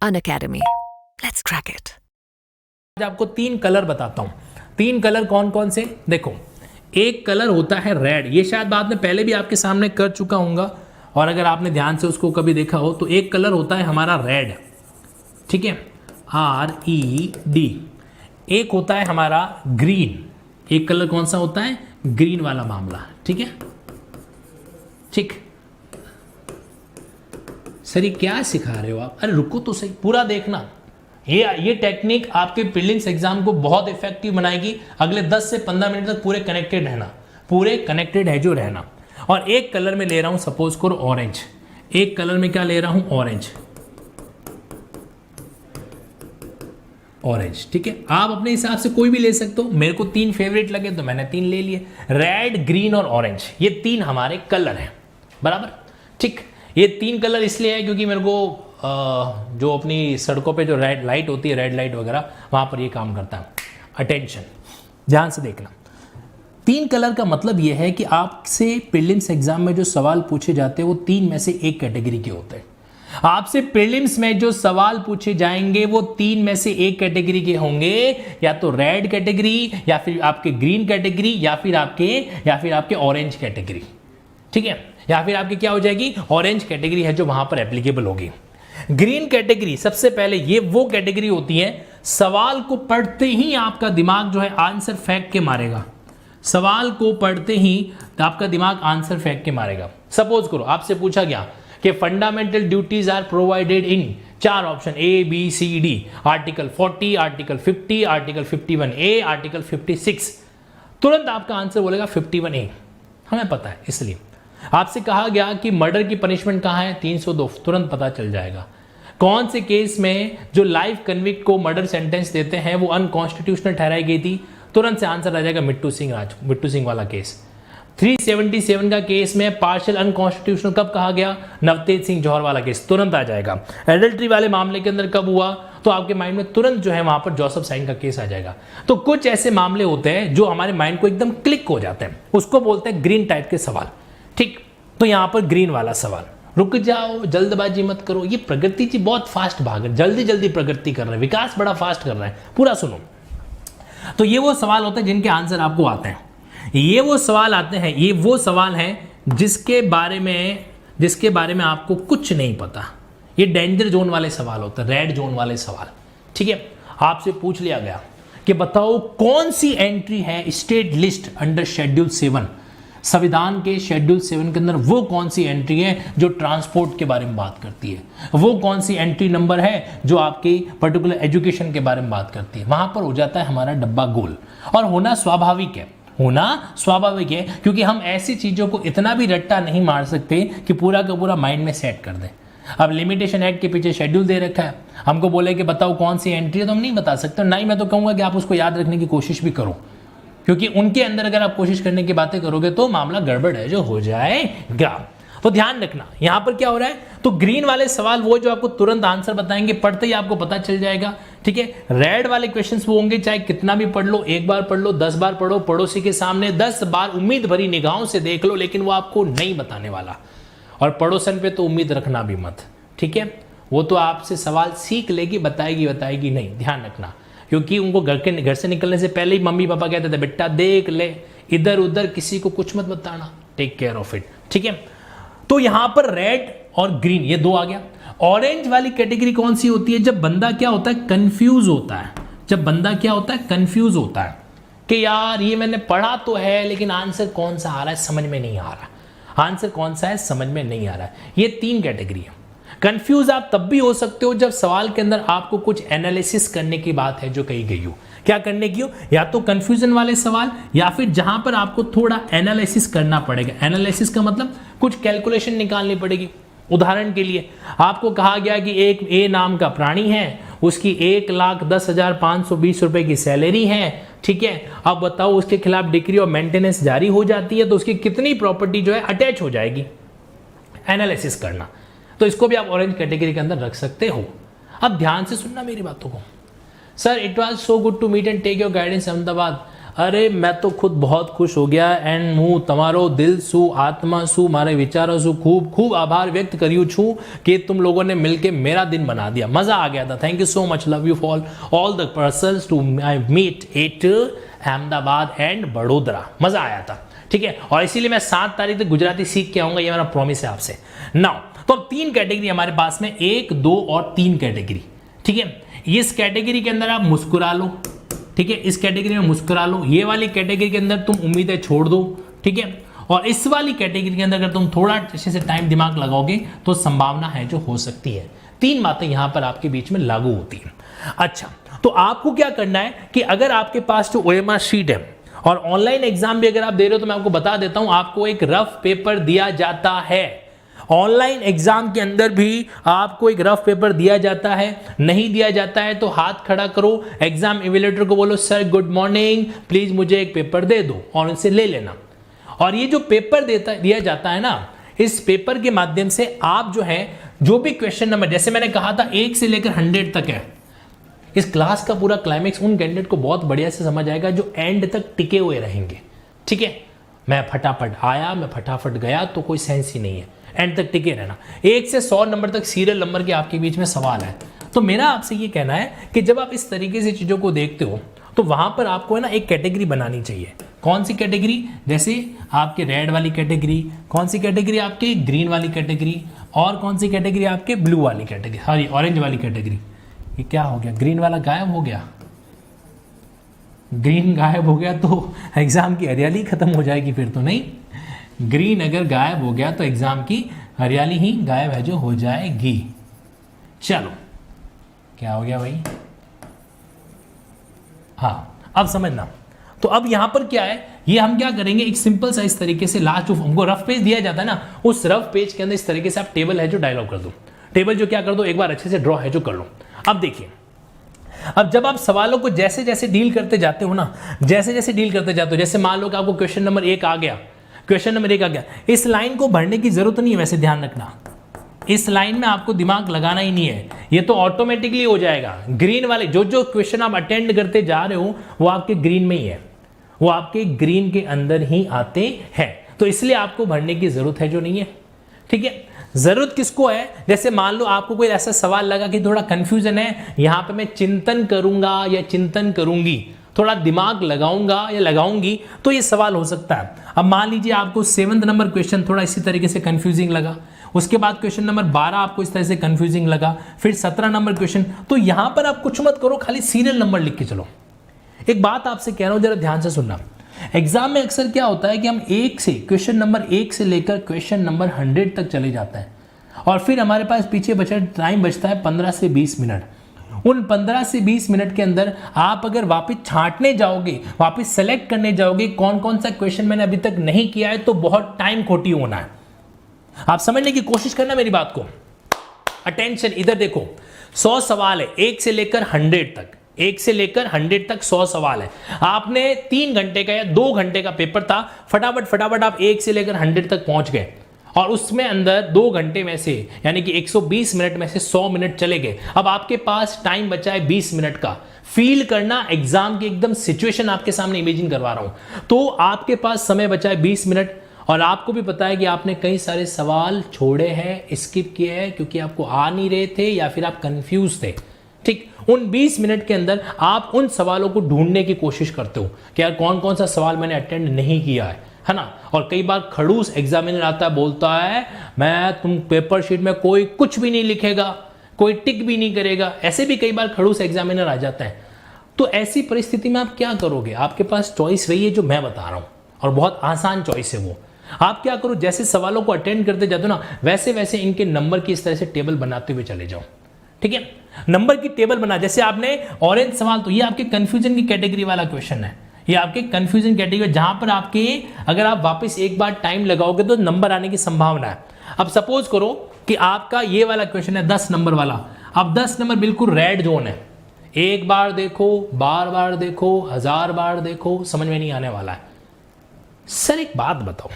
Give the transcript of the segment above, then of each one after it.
Unacademy. Let's crack it. आज आपको 3 colour बताता हूं। 3 कलर कौन कौन से, देखो। एक कलर होता है रेड, ये शायद बाद में पहले भी आपके सामने कर चुका हूँगा, और अगर आपने ध्यान से उसको कभी देखा हो तो एक कलर होता है हमारा रेड, ठीक है, RED। एक होता है हमारा ग्रीन, एक कलर कौन सा होता है, ग्रीन वाला मामला, ठीक है। ठीक सर, ये क्या सिखा रहे हो आप? अरे रुको तो सही, पूरा देखना। ये टेक्निक आपके प्रीलिम्स एग्जाम को बहुत इफेक्टिव बनाएगी। अगले 10 से 15 मिनट तक पूरे कनेक्टेड रहना, पूरे कनेक्टेड है जो रहना। और एक कलर में ले रहा हूं, सपोज करो ऑरेंज। एक कलर में क्या ले रहा हूं, ऑरेंज, ऑरेंज, ठीक है। आप अपने हिसाब से कोई भी ले सकते हो, मेरे को 3 फेवरेट लगे तो मैंने 3 ले लिए, रेड, ग्रीन और ऑरेंज। ये 3 हमारे कलर हैं, बराबर, ठीक। ये 3 कलर इसलिए है क्योंकि मेरे को जो अपनी सड़कों पे जो रेड लाइट होती है, रेड लाइट वगैरह, वहां पर ये काम करता है। अटेंशन, ध्यान से देखना। 3 कलर का मतलब यह है कि आपसे प्रीलिम्स एग्जाम में जो सवाल पूछे जाते हैं वो 3 में से एक कैटेगरी के होते हैं। आपसे प्रीलिम्स में जो सवाल पूछे जाएंगे वो 3 में से एक कैटेगरी के होंगे, या तो रेड कैटेगरी, या फिर आपके ग्रीन कैटेगरी, या फिर आपके ऑरेंज कैटेगरी, ठीक है। या फिर आपकी क्या हो जाएगी, ऑरेंज कैटेगरी है जो वहां पर एप्लीकेबल होगी। ग्रीन कैटेगरी, सबसे पहले ये वो कैटेगरी होती है, सवाल को पढ़ते ही आपका दिमाग जो है आंसर फेंक के मारेगा। सवाल को पढ़ते ही आपका दिमाग आंसर फेंक के मारेगा। सपोज करो आपसे पूछा गया कि fundamental duties are provided in 4 option ABCD, article 40, article 50, article 51A, article 56। तुरंत आपका आंसर बोलेगा 51A। हमें पता है, इसलिए आपसे कहा गया कि मर्डर की पनिशमेंट कहाँ है, 302, तुरंत पता चल जाएगा। कौन से केस में जो लाइफ कन्विक्ट को मर्डर सेंटेंस देते हैं वो अनकॉन्स्टिट्यूशनल ठहराई गई थी, तुरंत से आंसर आ जाएगा मिट्टू सिंह वाला केस। 377 का केस में पार्शियल अनकॉन्स्टिट्यूशनल कब कहा गया, नवतेज सिंह जौहर वाला केस, तुरंत आ जाएगा। एडल्ट्री वाले मामले के अंदर कब हुआ, तो आपके माइंड में तुरंत जो है वहां पर जोसेफ साइन का केस आ जाएगा। तो कुछ ऐसे मामले होते हैं जो हमारे माइंड को एकदम क्लिक हो जाते हैं, उसको बोलते हैं ग्रीन टाइप के सवाल, ठीक। तो यहां पर ग्रीन वाला सवाल, रुक जाओ, जल्दबाजी मत करो। ये प्रगति जी बहुत फास्ट भाग रहे, जल्दी जल्दी प्रगति कर रहे हैं, विकास बड़ा फास्ट कर रहा है, पूरा सुनो। तो ये वो सवाल होते हैं जिनके आंसर आपको आते हैं। ये वो सवाल आते हैं, ये वो सवाल हैं जिसके बारे में आपको कुछ नहीं पता। ये डेंजर जोन वाले सवाल होते हैं, रेड जोन वाले सवाल, ठीक है। आपसे पूछ लिया गया कि बताओ कौन सी एंट्री है स्टेट लिस्ट अंडर शेड्यूल 7, संविधान के शेड्यूल 7 के अंदर वो कौन सी एंट्री है जो ट्रांसपोर्ट के बारे में बात करती है, वो कौन सी एंट्री नंबर है जो आपकी पर्टिकुलर एजुकेशन के बारे में बात करती है। वहां पर हो जाता है हमारा डब्बा गोल, और होना स्वाभाविक है, क्योंकि हम ऐसी चीजों को इतना भी रट्टा नहीं मार सकते कि पूरा का पूरा माइंड में सेट कर दें। अब लिमिटेशन एक्ट के पीछे शेड्यूल दे रखा है, हमको बोले कि बताओ कौन सी एंट्री है, तो हम नहीं बता सकते। ना ही मैं तो कहूंगा कि आप उसको याद रखने की कोशिश भी करो, क्योंकि उनके अंदर अगर आप कोशिश करने की बातें करोगे तो मामला गड़बड़ है जो हो जाएगा। तो ध्यान रखना यहां पर क्या हो रहा है। तो ग्रीन वाले सवाल वो जो आपको तुरंत आंसर बताएंगे, पढ़ते ही आपको पता चल जाएगा, ठीक है। रेड वाले क्वेश्चंस वो होंगे, चाहे कितना भी पढ़ लो, 1 बार पढ़ लो, 10 बार पढ़ो, पड़ोसी के सामने 10 बार उम्मीद भरी निगाहों से देख लो, लेकिन वो आपको नहीं बताने वाला। और पड़ोसन पे तो उम्मीद रखना भी मत, ठीक है। वो तो आपसे सवाल सीख लेगी, बताएगी नहीं, ध्यान रखना। क्योंकि उनको घर से निकलने से पहले ही मम्मी पापा कहते थे, बेटा देख ले, इधर उधर किसी को कुछ मत बताना, टेक केयर ऑफ इट, ठीक है। तो यहां पर रेड और ग्रीन ये 2 आ गया। ऑरेंज वाली कैटेगरी कौन सी होती है, जब बंदा क्या होता है, कंफ्यूज होता है, कि यार ये मैंने पढ़ा तो है लेकिन आंसर कौन सा आ रहा है समझ में नहीं आ रहा। ये 3 कैटेगरी है। कंफ्यूज आप तब भी हो सकते हो जब सवाल के अंदर आपको कुछ एनालिसिस करने की बात है जो कही गई हो। क्या करने की हो, या तो कंफ्यूजन वाले सवाल, या फिर जहां पर आपको थोड़ा एनालिसिस करना पड़ेगा। एनालिसिस का मतलब कुछ कैलकुलेशन निकालनी पड़ेगी। उदाहरण के लिए आपको कहा गया कि एक ए नाम का प्राणी है, उसकी 1,10,520 रुपए की सैलरी है, ठीक है। अब बताओ उसके खिलाफ डिक्री ऑफ मेंटेनेंस जारी हो जाती है तो उसकी कितनी प्रॉपर्टी जो है अटैच हो जाएगी, एनालिसिस करना। तो इसको भी आप ऑरेंज कैटेगरी के अंदर रख सकते हो। अब ध्यान से सुनना मेरी बातों को। Sir, it was so good to meet and take your guidance Ahmedabad. अरे मैं तो खुद बहुत खुश हो गया एंड હું તમારો દિલ શું આત્મા શું મારે વિચારો શું खूब खूब आभार व्यक्त કર્યું છું कि तुम लोगों ने मिलके मेरा दिन बना दिया, मजा आ गया था, thank you so much, love you for all the persons to I meet at Ahmedabad and Vadodara, मजा आया था। ठीक है, और इसीलिए मैं 7 तारीख तक गुजराती सीख के आऊंगा, ये मेरा प्रॉमिस है आपसे। नाउ तो अब 3 कैटेगरी हमारे पास में, 1, 2 और 3 कैटेगरी। ठीक है, इस कैटेगरी के अंदर आप मुस्कुरा लो, ठीक है, इस कैटेगरी में मुस्कुरा लो, ये वाली कैटेगरी के अंदर तुम उम्मीदें छोड़ दो, ठीक है, और इस वाली कैटेगरी के अंदर अगर तुम थोड़ा अच्छे से टाइम दिमाग लगाओगे तो संभावना है जो हो सकती है। 3 बातें यहां पर आपके बीच में लागू होती हैं। अच्छा, तो आपको क्या करना है कि अगर आपके पास जो OMR शीट है और ऑनलाइन एग्जाम भी अगर आप दे रहे हो तो मैं आपको बता देता हूं, आपको एक रफ पेपर दिया जाता है। ऑनलाइन एग्जाम के अंदर भी आपको एक रफ पेपर दिया जाता है, नहीं दिया जाता है तो हाथ खड़ा करो, एग्जाम इवेल्युएटर को बोलो सर गुड मॉर्निंग, प्लीज मुझे एक पेपर दे दो और उनसे ले लेना। और ये जो पेपर दिया जाता है ना, इस पेपर के माध्यम से आप जो है जो भी क्वेश्चन नंबर, जैसे मैंने कहा था 1 से लेकर 100 तक है, इस क्लास का पूरा क्लाइमेक्स उन कैंडिडेट को बहुत बढ़िया से समझ आएगा जो एंड तक टिके हुए रहेंगे। ठीक है, मैं फटाफट आया, मैं फटाफट गया तो कोई सेंस ही नहीं है, एंड तक टिके रहना। 1 से 100 नंबर तक सीरियल नंबर के आपके बीच में सवाल है। तो मेरा आपसे ये कहना है कि जब आप इस तरीके से चीज़ों को देखते हो तो वहां पर आपको है ना एक कैटेगरी बनानी चाहिए। कौन सी कैटेगरी? जैसे आपके रेड वाली कैटेगरी, कौन सी कैटेगरी आपके ग्रीन वाली कैटेगरी, और कौन सी कैटेगरी आपके ब्लू वाली कैटेगरी, सॉरी ऑरेंज वाली कैटेगरी। ये क्या हो गया, ग्रीन वाला गायब हो गया, ग्रीन गायब हो गया तो एग्जाम की हरियाली खत्म हो जाएगी फिर तो नहीं। ग्रीन अगर गायब हो गया तो एग्जाम की हरियाली ही गायब है जो हो जाएगी। चलो क्या हो गया भाई, हाँ अब समझना। तो अब यहां पर क्या है, ये हम क्या करेंगे, एक सिंपल सा इस तरीके से लास्ट जो हमको रफ पेज दिया जाता है ना, उस रफ पेज के अंदर इस तरीके से आप टेबल है जो डायलॉग कर दो, टेबल जो क्या कर दो, एक बार अच्छे से ड्रॉ है जो कर लो। अब देखिए, अब जब आप सवालों को जैसे जैसे डील करते जाते हो ना, जैसे जैसे डील करते जाते हो, जैसे मान लो कि आपको क्वेश्चन नंबर 1 आ गया, क्वेश्चन नंबर 1 आ गया, इस लाइन को भरने की जरूरत नहीं है, वैसे ध्यान रखना इस लाइन में आपको दिमाग लगाना ही नहीं है, ये तो ऑटोमेटिकली हो जाएगा। ग्रीन वाले जो जो क्वेश्चन आप अटेंड करते जा रहे हो वो आपके ग्रीन में ही है, वो आपके ग्रीन के अंदर ही आते हैं, तो इसलिए आपको भरने की जरूरत है जो नहीं है। ठीक है, जरूरत किसको है, जैसे मान लो आपको कोई ऐसा सवाल लगा कि थोड़ा कंफ्यूजन है, यहां पे मैं चिंतन करूंगा या चिंतन करूंगी, थोड़ा दिमाग लगाऊंगा या लगाऊंगी, तो ये सवाल हो सकता है। अब मान लीजिए आपको 7वां नंबर क्वेश्चन थोड़ा इसी तरीके से कंफ्यूजिंग लगा, उसके बाद क्वेश्चन नंबर 12 आपको इस तरह से कंफ्यूजिंग लगा, फिर 17 नंबर क्वेश्चन, तो यहां पर आप कुछ मत करो, खाली सीरियल नंबर लिख के चलो। एक बात आपसे कह रहा हूं, जरा ध्यान से सुनना। एग्जाम में अक्सर क्या होता है कि हम क्वेश्चन नंबर 1 से लेकर क्वेश्चन नंबर 100 तक चले जाते हैं, और फिर हमारे पास पीछे टाइम बचता है 15 से 20 मिनट। उन 15 से 20 मिनट के अंदर आप अगर वापस छांटने जाओगे, वापस सेलेक्ट करने जाओगे कौन कौन सा क्वेश्चन मैंने अभी तक नहीं किया है, तो बहुत टाइम खोटी होना है। आप समझने की कोशिश करना मेरी बात को, अटेंशन, इधर देखो 100 सवाल है 1 से लेकर 100 तक, 1 से लेकर 100 तक 100 सवाल है। आपने 3 घंटे का या 2 घंटे का पेपर था, फटाफट फटाफट आप 1 से लेकर 100 तक पहुंच गए, और उसमें अंदर 2 घंटे में से यानी कि 120 मिनट में से 100 मिनट चले गए। अब आपके पास टाइम बचा है 20 मिनट का। फील करना एग्जाम की एकदम सिचुएशन आपके सामने इमेजिन करवा रहा हूं, तो आपके पास समय बचा है 20 मिनट, और आपको भी पता है कि आपने कई सारे सवाल छोड़े हैं, स्किप किए हैं, क्योंकि आपको आ नहीं रहे थे या फिर आप कंफ्यूज थे। ठीक, उन 20 मिनट के अंदर आप उन सवालों को ढूंढने की कोशिश करते हो कि यार कौन कौन सा सवाल मैंने अटेंड नहीं किया है ना। और कई बार खड़ूस एग्जामिनर आता है, बोलता है मैं तुम पेपर शीट में कोई कुछ भी नहीं लिखेगा, कोई टिक भी नहीं करेगा, ऐसे भी कई बार खड़ूस एग्जामिनर आ जाता है। तो ऐसी परिस्थिति में आप क्या करोगे, आपके पास चॉइस वही है जो मैं बता रहा हूं, और बहुत आसान चॉइस है वो। आप क्या करो, जैसे सवालों को अटेंड करते जाते हो ना, वैसे वैसे इनके नंबर की इस तरह से टेबल बनाते हुए चले जाओ। ठीक है, नंबर की टेबल बना, जैसे आपने ऑरेंज सवाल, तो ये आपके कंफ्यूजन की कैटेगरी वाला क्वेश्चन है, ये आपके कंफ्यूजन कैटेगरी, जहां पर आपके अगर आप वापस एक बार टाइम लगाओगे तो नंबर आने की संभावना है। अब सपोज करो कि आपका ये वाला क्वेश्चन है 10 नंबर वाला, अब 10 नंबर बिल्कुल रेड जोन है, एक बार देखो, बार बार देखो, 1000 बार देखो, समझ में नहीं आने वाला है। सर एक बात बताओ,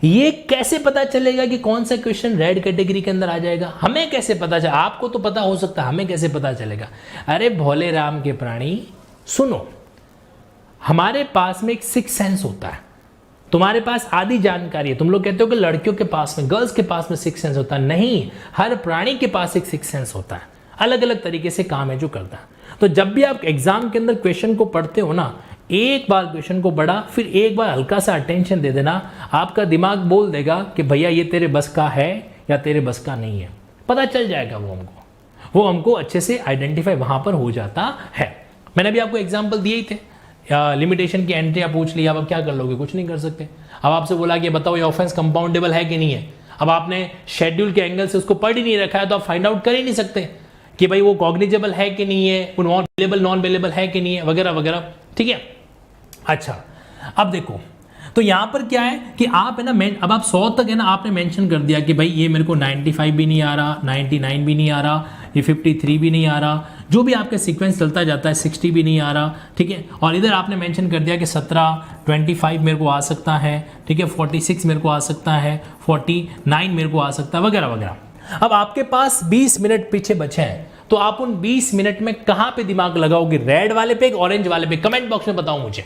ये कैसे पता चलेगा कि कौन सा क्वेश्चन रेड कैटेगरी के अंदर आ जाएगा? हमें कैसे पता चलेगा? आपको तो पता हो सकता है, हमें कैसे पता चलेगा? अरे भोले राम के प्राणी सुनो, हमारे पास में एक सिक्स सेंस होता है, तुम्हारे पास आधी जानकारी है। तुम लोग कहते हो कि लड़कियों के पास में, गर्ल्स के पास में सिक्स सेंस होता है, नहीं, हर प्राणी के पास एक सिक्स सेंस होता है, अलग अलग तरीके से काम है जो करता है। तो जब भी आप एग्जाम के अंदर क्वेश्चन को पढ़ते हो ना, एक बार क्वेश्चन को पढ़ा, फिर एक बार हल्का सा अटेंशन दे देना, आपका दिमाग बोल देगा कि भैया ये तेरे बस का है या तेरे बस का नहीं है, पता चल जाएगा वो हमको अच्छे से आइडेंटिफाई वहां पर हो जाता है। मैंने अभी आपको एग्जाम्पल दिए ही थे, लिमिटेशन की एंट्री आप पूछ लिया, अब आप क्या कर लोगे, कुछ नहीं कर सकते। अब आपसे बोला कि बताओ ये ऑफेंस कंपाउंडेबल है कि नहीं है, अब आपने शेड्यूल के एंगल से उसको पढ़ ही नहीं रखा है, तो आप फाइंड आउट कर ही नहीं सकते कि भाई वो कॉग्निजेबल है कि नहीं है, वो नॉन बेलेबल है कि नहीं है, वगैरह वगैरह। ठीक है, अच्छा अब देखो, तो यहां पर क्या है कि आप है ना, अब आप 100 तक है ना, आपने मेंशन कर दिया कि भाई ये मेरे को 95 भी नहीं आ रहा, 99 भी नहीं आ रहा, ये 53 भी नहीं आ रहा, जो भी आपका सीक्वेंस चलता जाता है, 60 भी नहीं आ रहा। ठीक है, और इधर आपने मेंशन कर दिया कि 17, 25 मेरे को आ सकता है, ठीक है, 46 मेरे को आ सकता है, 49 मेरे को आ सकता है, वगैरह वगैरह। अब आपके पास 20 मिनट पीछे बचे हैं, तो आप उन 20 मिनट में कहां पे दिमाग लगाओगे, रेड वाले पे, ऑरेंज वाले पे? कमेंट बॉक्स में बताओ मुझे,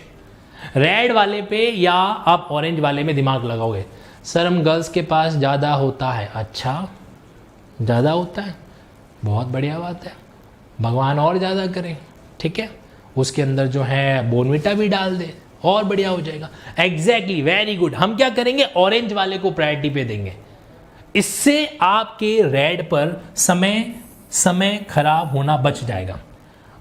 रेड वाले पे या आप ऑरेंज वाले में दिमाग लगाओगे? सर हम गर्ल्स के पास ज़्यादा होता है। अच्छा, ज़्यादा होता है, बहुत बढ़िया बात है, भगवान और ज़्यादा करे। ठीक है, उसके अंदर जो है बोनविटा भी डाल दे, और बढ़िया हो जाएगा। Exactly, very good. हम क्या करेंगे, ऑरेंज वाले को प्रायोरिटी पे देंगे, इससे आपके रेड पर समय खराब होना बच जाएगा।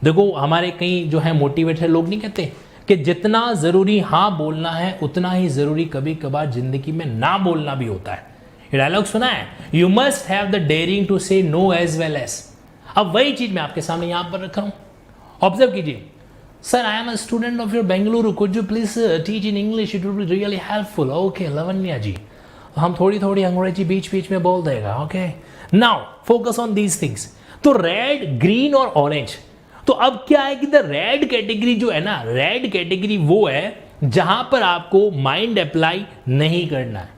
देखो हमारे कई जो है मोटिवेटेड लोग नहीं कहते कि जितना जरूरी हाँ बोलना है, उतना ही जरूरी कभी कभार जिंदगी में ना बोलना भी होता है। ये डायलॉग सुना है, you must have the daring to say no as well as. अब वही चीज मैं आपके सामने यहां पर रख रहा हूं, ऑब्जर्व कीजिए। Sir I am a student of your Bengaluru, could you please teach in English, it will be really helpful. Okay Lavanya ji, हम थोड़ी थोड़ी अंग्रेजी बीच बीच में बोल देगा। Okay, now focus on these things. तो रेड, ग्रीन और ऑरेंज, तो अब क्या है कि द रेड कैटेगरी जो है ना, रेड कैटेगरी वो है जहां पर आपको माइंड अप्लाई नहीं करना है।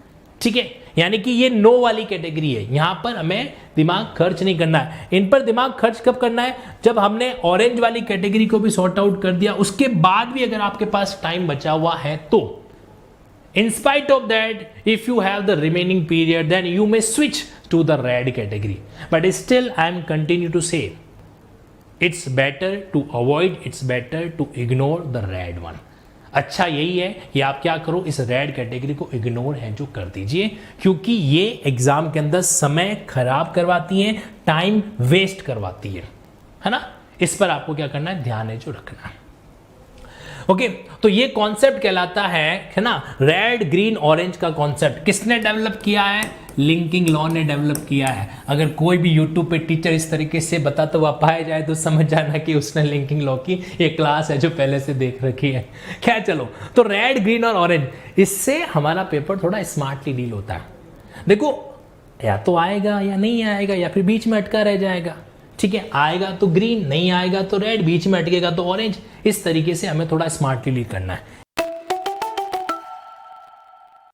ठीक है, यानी कि ये नो वाली कैटेगरी है, यहां पर हमें दिमाग खर्च नहीं करना है। इन पर दिमाग खर्च कब करना है, जब हमने ऑरेंज वाली कैटेगरी को भी सॉर्ट आउट कर दिया, उसके बाद भी अगर आपके पास टाइम बचा हुआ है तो। In spite of that, if you have the remaining period, then you may switch to the red category. But still, I am continue to say, it's better to avoid, it's better to ignore the red one. अच्छा यही है कि आप क्या करो, इस red category को ignore है जो कर दीजिए, क्योंकि ये एग्जाम के अंदर समय खराब करवाती है, टाइम वेस्ट करवाती है ना। इस पर आपको क्या करना है, ध्यान है जो रखना है। ओके, तो ये कॉन्सेप्ट कहलाता है ना, रेड ग्रीन ऑरेंज का कॉन्सेप्ट किसने डेवलप किया है, लिंकिंग लॉ ने डेवलप किया है। अगर कोई भी यूट्यूब पे टीचर इस तरीके से बताता हुआ पाया जाए तो समझ जाना कि उसने लिंकिंग लॉ की एक क्लास है जो पहले से देख रखी है। क्या, चलो, तो रेड ग्रीन और ऑरेंज, इससे हमारा पेपर थोड़ा स्मार्टली डील होता है। देखो, या तो आएगा या नहीं आएगा, या फिर बीच में अटका रह जाएगा। ठीक है, आएगा तो ग्रीन, नहीं आएगा तो रेड, बीच में अटकेगा तो ऑरेंज। इस तरीके से हमें थोड़ा स्मार्टली डील करना है।